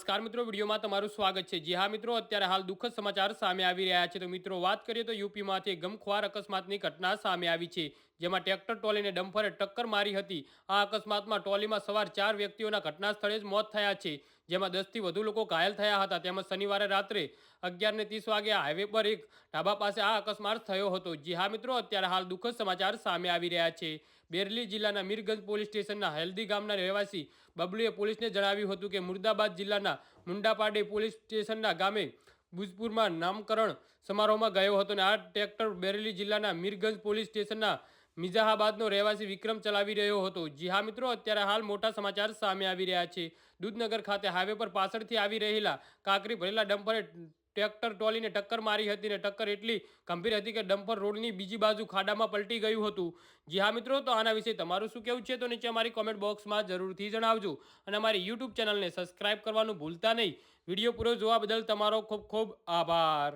નમસ્કાર મિત્રો, વિડીયોમાં તમારું સ્વાગત છે। જી હા મિત્રો, અત્યારે હાલ દુઃખદ સમાચાર સામે આવી રહ્યા છે। તો મિત્રો વાત કરીએ તો યુપીમાંથી ગમખ્વાર અકસ્માતની ઘટના સામે આવી છે, જેમાં ટ્રેક્ટર ટ્રોલીને ડમ્પરે ટક્કર મારી હતી। આ અકસ્માતમાં ટ્રોલીમાં સવાર 4 વ્યક્તિઓના ઘટના સ્થળે જ મોત થયા છે, જેમાં 10થી વધુ લોકો ઘાયલ થયા હતા। તેમજ શનિવારે રાત્રે 11:30 વાગે હાઈવે પર એક ઢાબા પાસે આ અકસ્માત થયો હતો। જી હા મિત્રો, અત્યારે હાલ દુઃખદ સમાચાર સામે આવી રહ્યા છે। બેરલી જિલ્લાના મીરગંજ પોલીસ સ્ટેશનના હેલ્દી ગામના રહેવાસી બબલુએ પોલીસને જણાવ્યું હતું કે મુર્દાબાદ જિલ્લાના મુંડાપાડી પોલીસ સ્ટેશનના ગામે ભુજપુરમાં નામકરણ સમારોહમાં ગયો હતો અને આ ટ્રેક્ટર બેરેલી જિલ્લાના મીરગંજ પોલીસ સ્ટેશનના મિજાહાબાદનો રહેવાસી વિક્રમ ચલાવી રહ્યો હતો। જી હા મિત્રો, અત્યારે હાલ મોટા સમાચાર સામે આવી રહ્યા છે। દૂધનગર ખાતે હાઈવે પર પાછળથી આવી રહેલા કાંકરી ભરેલા ડમ્પરે ટ્રેક્ટર ટ્રોલીને ટક્કર મારી હતી અને ટક્કર એટલી ગંભીર હતી કે ડમ્પર રોડની બીજી બાજુ ખાડામાં પલટી ગયું હતું। જી હા મિત્રો, તો આના વિશે તમારું શું કહેવું છે તો નીચે અમારી કોમેન્ટ બોક્સમાં જરૂરથી જણાવજો અને અમારી યુટ્યુબ ચેનલને સબસ્ક્રાઇબ કરવાનું ભૂલતા નહીં। વિડીયો પૂરો જોવા બદલ તમારો ખૂબ ખૂબ આભાર।